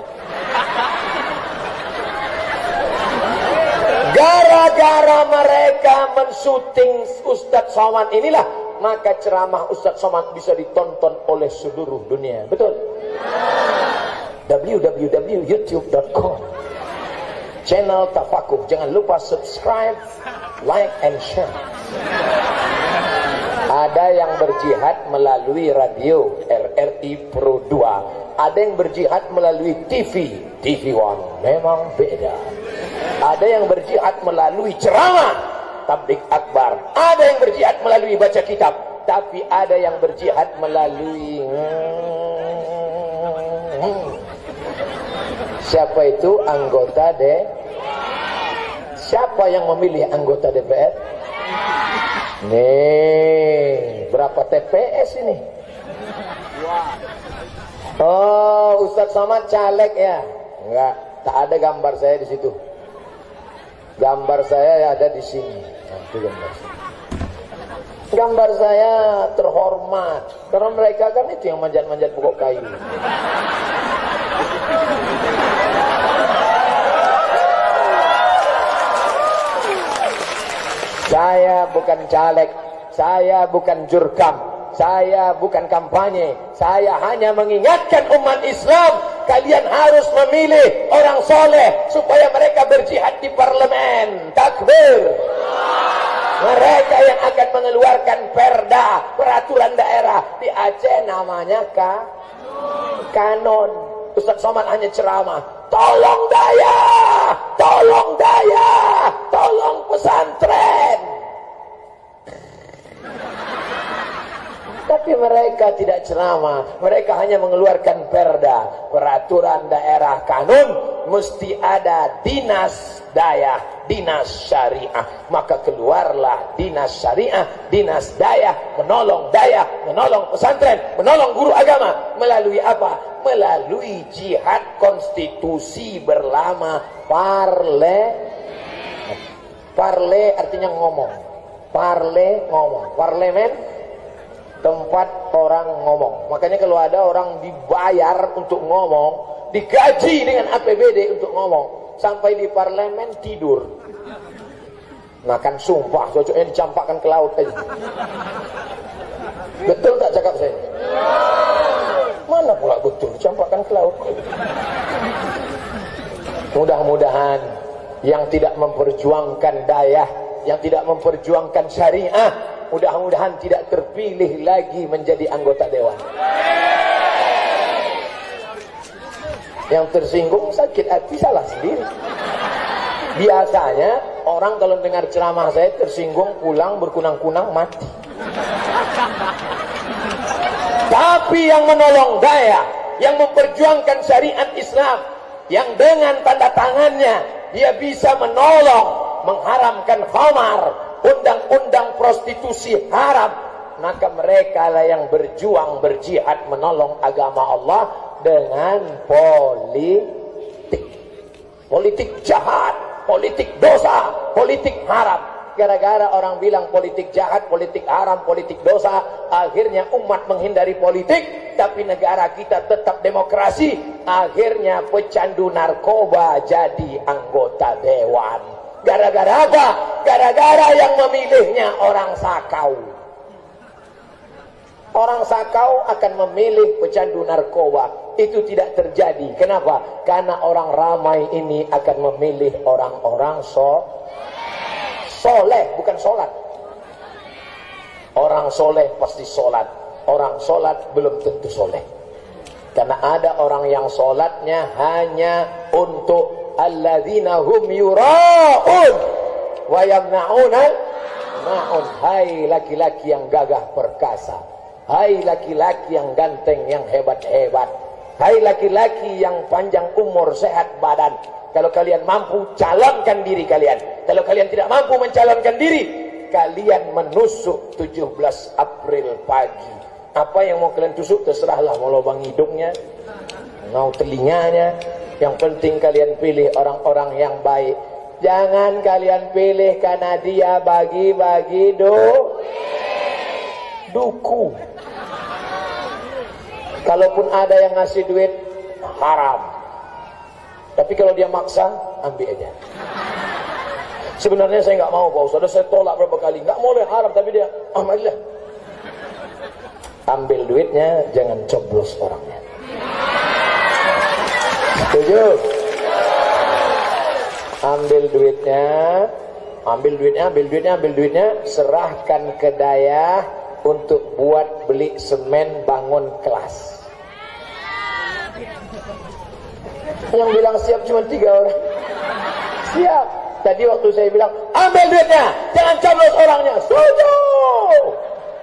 Gara-gara mereka mensyuting Ustaz Somad inilah, maka ceramah Ustaz Somad bisa ditonton oleh seluruh dunia. Betul? www.youtube.com Channel Tafakuh. Jangan lupa subscribe, like, and share. Ada yang berjihad melalui radio RRI Pro 2. Ada yang berjihad melalui TV One. Memang beda. Ada yang berjihad melalui ceramah tabligh akbar. Ada yang berjihad melalui baca kitab. Tapi ada yang berjihad melalui siapa itu? Anggota Siapa yang memilih anggota DPR? Nih, berapa TPS ini? Oh, Ustaz Somad caleg ya? Enggak, tak ada gambar saya di situ. Gambar saya ada di sini. Nah, itu gambar saya. Gambar saya terhormat. Karena mereka kan itu yang manjat-manjat pokok kayu. Saya bukan caleg, saya bukan jurkam, saya bukan kampanye. Saya hanya mengingatkan umat Islam, kalian harus memilih orang soleh supaya mereka berjihad di parlemen. Takbir. Mereka yang akan mengeluarkan perda, peraturan daerah di Aceh namanya kanon. Ustaz Somad hanya ceramah, tolong daya, tolong daya, tolong pesantren. Tapi mereka tidak ceramah, mereka hanya mengeluarkan perda, peraturan daerah, kanun, mesti ada dinas daya, dinas syariah. Maka keluarlah dinas syariah, dinas daya, menolong pesantren, menolong guru agama. Melalui apa? Melalui jihad konstitusi berlama parle. Parle artinya ngomong. Parle ngomong. Parlemen tempat orang ngomong. Makanya kalau ada orang dibayar untuk ngomong, digaji dengan APBD untuk ngomong, sampai di parlemen tidur. Nah kan sumpah, cocoknya dicampakkan ke laut aja. Betul tak cakap saya? Mana pula betul, dicampakkan ke laut. Mudah-mudahan yang tidak memperjuangkan dayah, yang tidak memperjuangkan syariah, mudah-mudahan tidak terpilih lagi menjadi anggota dewan. Yang tersinggung sakit hati salah sendiri. Biasanya orang kalau dengar ceramah saya tersinggung, pulang berkunang-kunang, mati. Tapi yang menolong daya, yang memperjuangkan syariat Islam, yang dengan tanda tangannya dia bisa menolong mengharamkan khamar, undang-undang prostitusi haram, maka mereka lah yang berjuang, berjihad menolong agama Allah dengan politik jahat, politik dosa, politik haram. Gara-gara orang bilang politik jahat, politik haram, politik dosa, akhirnya umat menghindari politik, tapi negara kita tetap demokrasi. Akhirnya pecandu narkoba jadi anggota dewan. Gara-gara apa? Gara-gara yang memilihnya orang sakau. Orang sakau akan memilih pecandu narkoba. Itu tidak terjadi. Kenapa? Karena orang ramai ini akan memilih orang-orang soleh, bukan sholat. Orang soleh pasti sholat. Orang sholat belum tentu soleh. Karena ada orang yang sholatnya hanya untuk alladzina hum yura'un wa yamna'una ma'un. Hai laki-laki yang gagah perkasa, hai laki-laki yang ganteng, yang hebat-hebat, hai laki-laki yang panjang umur, sehat badan. Kalau kalian mampu, calonkan diri kalian. Kalau kalian tidak mampu mencalonkan diri, kalian menusuk 17 April pagi. Apa yang mau kalian tusuk terserahlah, mau lubang hidungnya, mau telinganya. Yang penting kalian pilih orang-orang yang baik. Jangan kalian pilih karena dia bagi-bagi duku. Kalaupun ada yang ngasih duit, haram. Tapi kalau dia maksa, ambil aja. Sebenarnya saya nggak mau, Pak Ustaz. Saya tolak berapa kali. Nggak boleh, haram. Tapi dia, ambillah. Ambil duitnya, jangan coblos orangnya. Setuju? Ambil duitnya, serahkan ke daya untuk buat beli semen bangun kelas. Yang bilang siap cuma 3 orang. Siap. Tadi waktu saya bilang ambil duitnya, jangan coblos orangnya. Setuju.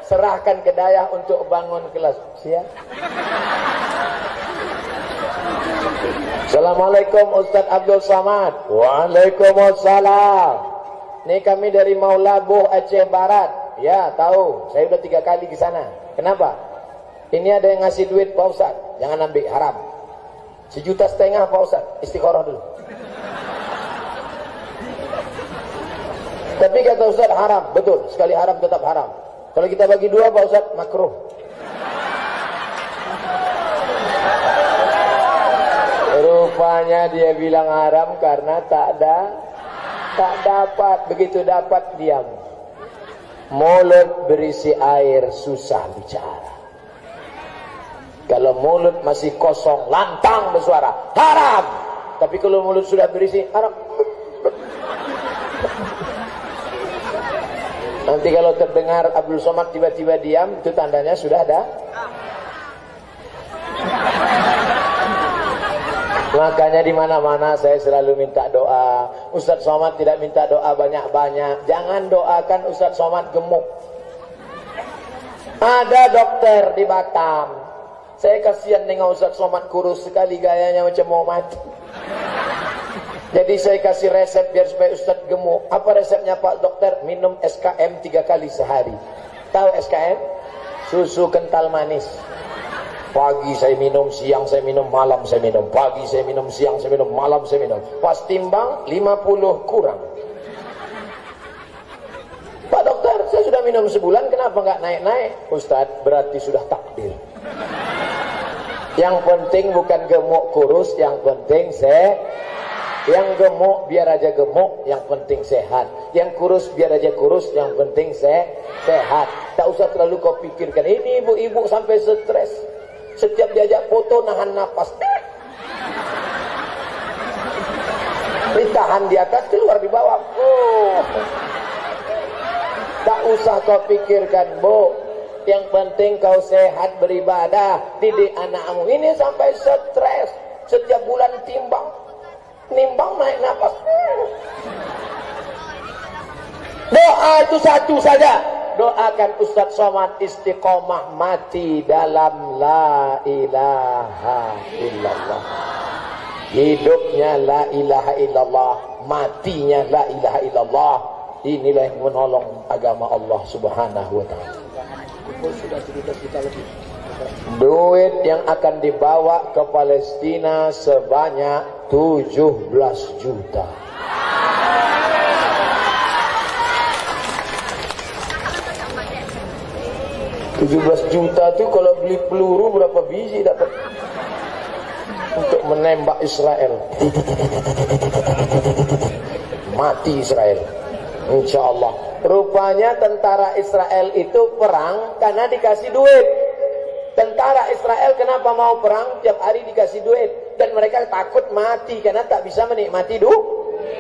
Serahkan ke daya untuk bangun kelas. Siap. Assalamualaikum Ustaz Abdul Samad. Waalaikumsalam. Ini kami dari Maulabuh, Aceh Barat. Ya tahu, saya udah 3 kali ke sana. Kenapa? Ini ada yang ngasih duit Pak Ustaz, jangan ambil, haram. 1,5 juta Pak Ustaz, istiqoroh dulu. Tapi kata Ustaz haram, betul, sekali haram tetap haram. Kalau kita bagi 2 Pak Ustaz, makruh. Rupanya dia bilang haram karena tak dapat. Begitu dapat diam. Mulut berisi air susah bicara. Kalau mulut masih kosong, lantang bersuara, haram. Tapi kalau mulut sudah berisi, haram. Nanti kalau terdengar Abdul Somad tiba-tiba diam, itu tandanya sudah ada. Makanya di mana-mana saya selalu minta doa. Ustaz Somad tidak minta doa banyak-banyak. Jangan doakan Ustaz Somad gemuk. Ada dokter di Batam. Saya kasihan dengan Ustaz Somad kurus sekali, gayanya macam mau mati. Jadi saya kasih resep biar supaya Ustaz gemuk. Apa resepnya Pak Dokter? Minum SKM 3 kali sehari. Tahu SKM? Susu kental manis. Pagi saya minum, siang saya minum, malam saya minum. Pagi saya minum, siang saya minum, malam saya minum. Pas timbang 50 kurang. Pak Dokter, saya sudah minum sebulan, kenapa nggak naik-naik? Ustaz, berarti sudah takdir. Yang penting bukan gemuk kurus, yang penting yang gemuk biar aja gemuk, yang penting sehat. Yang kurus biar aja kurus, yang penting sehat. Tak usah terlalu kau pikirkan. Ini ibu-ibu sampai stres. Setiap diajak foto nahan napas. Ditahan di atas, keluar di bawah. Tak usah kau pikirkan, Bu. Yang penting kau sehat beribadah. Didik anakmu. Ini sampai stres. Setiap bulan timbang naik nafas. Doa itu satu saja. Doakan Ustadz Somad istiqomah mati dalam la ilaha illallah. Hidupnya la ilaha illallah, matinya la ilaha illallah. Inilah yang menolong agama Allah Subhanahu wa taala. Duit yang akan dibawa ke Palestina sebanyak 17 juta. $17 juta tuh kalau beli peluru berapa biji dapat untuk menembak Israel. Mati Israel, insya Allah. Rupanya tentara Israel itu perang karena dikasih duit. Tentara Israel kenapa mau perang? Tiap hari dikasih duit. Dan mereka takut mati karena tak bisa menikmati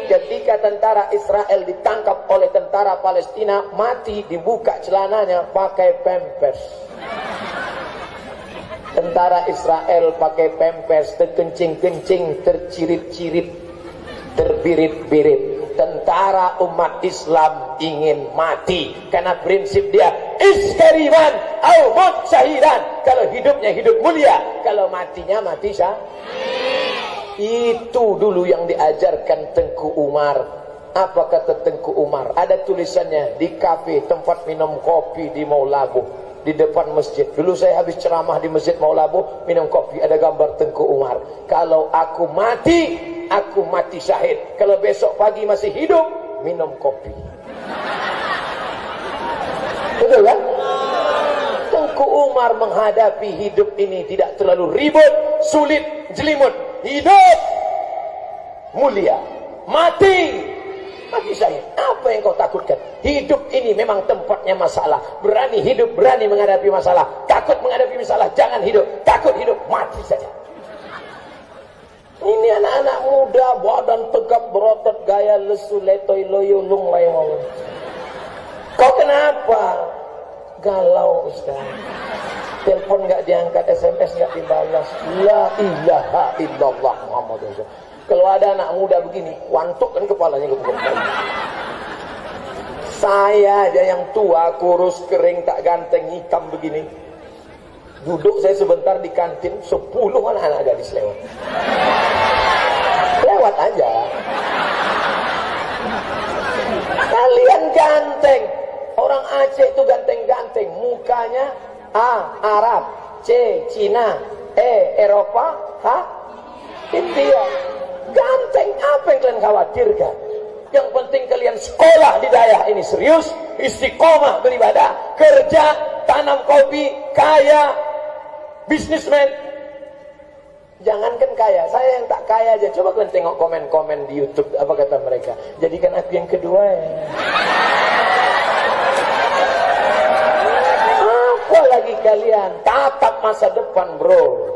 Ketika tentara Israel ditangkap oleh tentara Palestina, mati, dibuka celananya pakai pampers. Tentara Israel pakai pampers, terkencing-kencing, tercirit-cirit, terbirit-birit. Tentara umat Islam ingin mati karena prinsip dia iskariman au mut syahidan. Kalau hidupnya hidup mulia, kalau matinya mati syahid. Itu dulu yang diajarkan Tengku Umar. Apa kata Tengku Umar? Ada tulisannya di kafe tempat minum kopi di Maulabuh, di depan masjid. Dulu saya habis ceramah di masjid Maulabuh, minum kopi, ada gambar Tengku Umar. Kalau aku mati syahid. Kalau besok pagi masih hidup, minum kopi. Betul kan? Tengku Umar menghadapi hidup ini tidak terlalu ribut, sulit, jelimut. Hidup mulia, mati syahid. Apa yang kau takutkan? Hidup ini memang tempatnya masalah. Berani hidup, berani menghadapi masalah. Takut menghadapi masalah, jangan hidup. Takut hidup, mati saja. Ini anak-anak muda, badan tegap berotot, gaya lesu, letoy, loyulung, layong. Kau kenapa? Galau Ustaz. Telepon nggak diangkat, SMS nggak dibalas. La ilaha illallah Muhammad Rasul. Kalau ada anak muda begini, wantukkan kepalanya ke bawah. Saya aja yang tua, kurus, kering, tak ganteng, hitam begini. Duduk saya sebentar di kantin, 10 anak-anak gadis lewat. Lewat aja. Kalian ganteng. Orang Aceh itu ganteng-ganteng. Mukanya A. Arab, C. Cina, E. Eropa, H. India. Ganteng, apa yang kalian khawatirkan? Yang penting kalian sekolah di daerah ini serius, istiqomah beribadah, kerja, tanam kopi, kaya, bisnismen. Jangankan kaya, saya yang tak kaya aja. Coba kalian tengok komen-komen di YouTube, apa kata mereka? Jadikan aku yang kedua ya. Lagi kalian tatap masa depan, bro.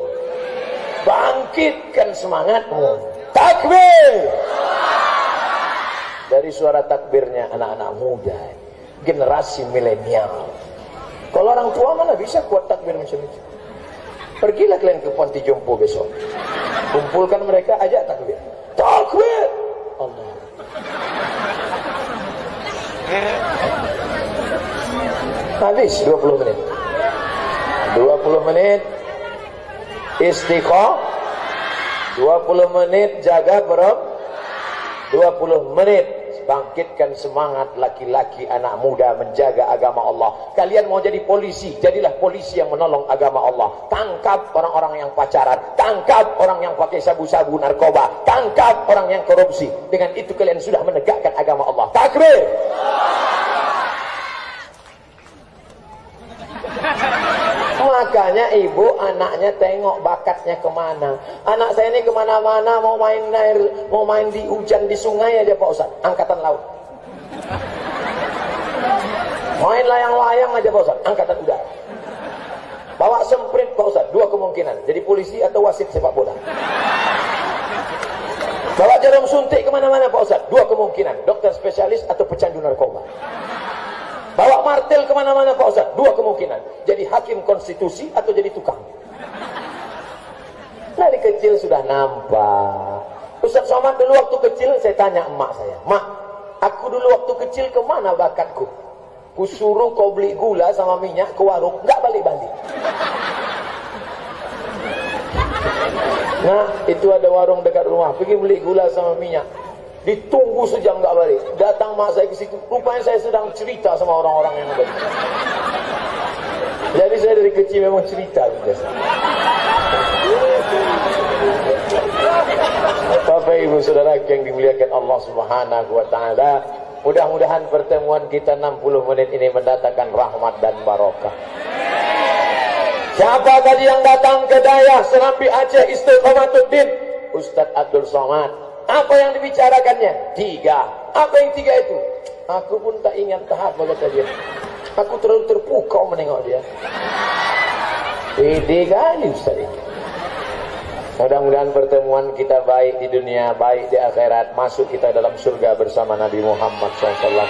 Bangkitkan semangatmu. Takbir. Dari suara takbirnya anak-anak muda, generasi milenial. Kalau orang tua mana bisa kuat takbir macam itu? Pergilah kalian ke Ponti Jompo besok, kumpulkan mereka, ajak takbir. Takbir. Allah. Habis 20 menit. 20 menit istiqomah, 20 menit jaga berapa? 20 menit bangkitkan semangat laki-laki anak muda menjaga agama Allah. Kalian mau jadi polisi, jadilah polisi yang menolong agama Allah. Tangkap orang-orang yang pacaran, tangkap orang yang pakai sabu-sabu narkoba, tangkap orang yang korupsi. Dengan itu kalian sudah menegakkan agama Allah. Takbir. Makanya ibu anaknya tengok bakatnya kemana. Anak saya ini kemana-mana mau main air, mau main di hujan di sungai aja Pak Ustaz, angkatan laut. Main layang-layang aja Pak Ustaz, angkatan udara. Bawa semprit Pak Ustaz, dua kemungkinan, jadi polisi atau wasit sepak bola. Bawa jarum suntik kemana-mana Pak Ustaz, dua kemungkinan, dokter spesialis atau pecandu narkoba. Bawa martil kemana-mana Pak Ustaz, dua kemungkinan, jadi hakim konstitusi atau jadi tukang. Dari kecil sudah nampak. Ustaz Somad dulu waktu kecil saya tanya emak saya, "Mak, aku dulu waktu kecil kemana bakatku? Kusuruh kau beli gula sama minyak ke warung, nggak balik-balik." Nah, itu ada warung dekat rumah, pergi beli gula sama minyak. Ditunggu sejam nggak balik. Datang mak saya ke situ, rupanya saya sedang cerita sama orang-orang yang ada. Jadi saya dari kecil memang cerita biasa. Bapak Ibu Saudara yang dimuliakan Allah Subhanahu wa taala, mudah-mudahan pertemuan kita 60 menit ini mendatangkan rahmat dan barokah. Siapa tadi yang datang ke Dayah Serambi Aceh Istiqomatuddin? Ustadz Abdul Somad. Apa yang dibicarakannya? 3. Apa yang 3 itu? Aku pun tak ingat tahap kata dia. Aku terlalu terpukau menengok dia. Pede kali Ustaz ini. Mudah-mudahan pertemuan kita baik di dunia, baik di akhirat, masuk kita dalam surga bersama Nabi Muhammad SAW.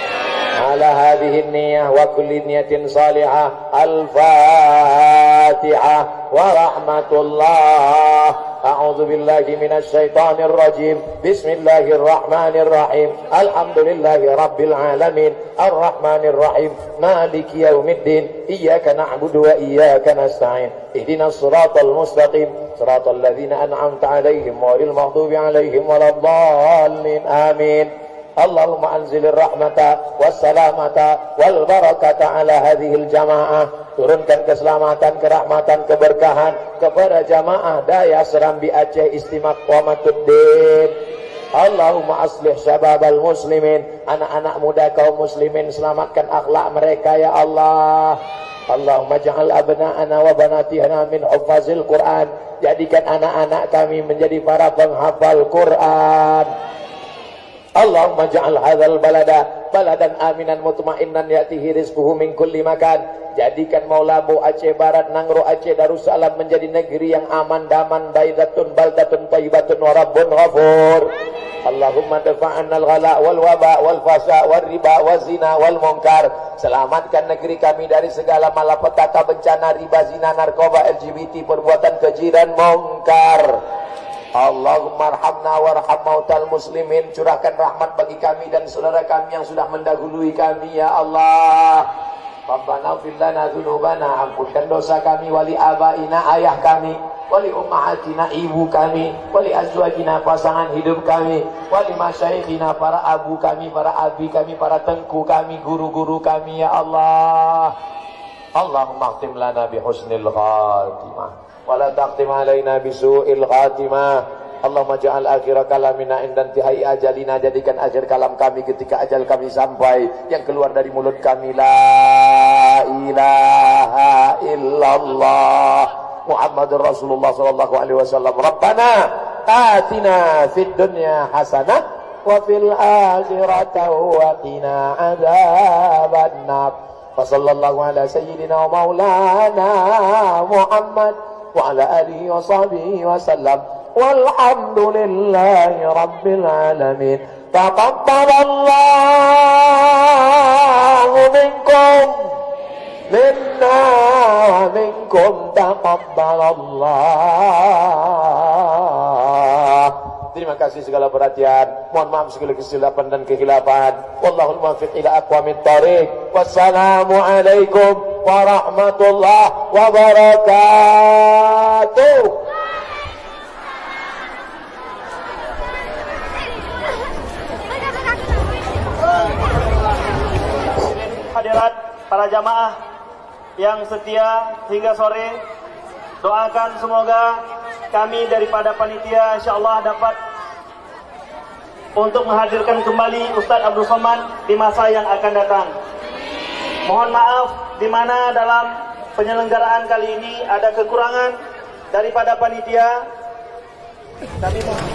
Ala hadhihi niyah wa kulli niyatin salihah. Al-Fatihah wa rahmatullah. A'udzu billahi minasy syaithanir rajim. Bismillahirrahmanirrahim. Alhamdulillahi rabbil alamin. Arrahmanir rahim. Maliki yaumiddin. Iyyaka na'budu wa iyyaka nasta'in. Ihdinas siratal mustaqim. Siratal ladzina an'amta 'alaihim ghairil maghdubi 'alaihim waladdallin. Amin. Allahumma anzilir rahmata wassalamata wal barakata ala hadhil jamaah. Turunkan keselamatan, kerahmatan, keberkahan kepada jamaah Dayah Serambi Aceh Istiqomatuddin. Allahumma aslih syababal muslimin, anak-anak muda kaum muslimin, selamatkan akhlak mereka ya Allah. Allahumma ja'al abna'ana wa banatina min huffazil Quran. Jadikan anak-anak kami menjadi para penghafal Quran. Allahumma ja'al hadzal balada baladan aminan mutmainnan ya'tihi rizquhu min kulli makan. Jadikan Maulabo Aceh Barat, Nangro Aceh Darussalam menjadi negeri yang aman, daman, baidatun, baldatun, thayyibatun, wa rabbun ghafur. Allahumma dafa'anna al-ghala wal waba wal fasha wal riba wal zina wal munkar. Selamatkan negeri kami dari segala malapetaka, bencana, riba, zina, narkoba, LGBT, perbuatan keji dan munkar. Allahumma arhamna warham mautal muslimin. Curahkan rahmat bagi kami dan saudara kami yang sudah mendahului kami ya Allah. Rabbana ighfir lana dzunubana, ampunkan dosa kami, wali abaina, ayah kami, wali ummahatina, ibu kami, wali azwajina, pasangan hidup kami, wali masyayikhina, para abu kami, para abi kami, para tengku kami, guru-guru kami ya Allah. Allahumma khtim lana bihusnil khatimah wala taqtim alaina bisu'il khatimah. Allahumma ja'al akhira kalamina indan tihai ajalina. Jadikan akhir kalam kami ketika ajal kami sampai, yang keluar dari mulut kami la ilaha illallah Muhammadur Rasulullah sallallahu alaihi wasallam. Rabbana atina fid dunya hasanah wa fil akhirati wa qina adzabannar. Wa sallallahu ala sayyidina wa maulana Muhammad wa ala alihi wa sahbihi wa sallam. Walhamdulillahi rabbil alamin. Taqabbalallahu minkum minna wa minkum taqabbalallah. Terima kasih segala perhatian. Mohon maaf segala kesilapan dan kekhilafan. Wallahul muwaffiq ila aqwamit thoriq. Wassalamu alaikum warahmatullahi wabarakatuh. Hadirat para jamaah yang setia hingga sore, doakan semoga kami daripada panitia insyaallah dapat untuk menghadirkan kembali Ustadz Abdul Somad di masa yang akan datang. Mohon maaf di mana dalam penyelenggaraan kali ini ada kekurangan daripada panitia. Kami mohon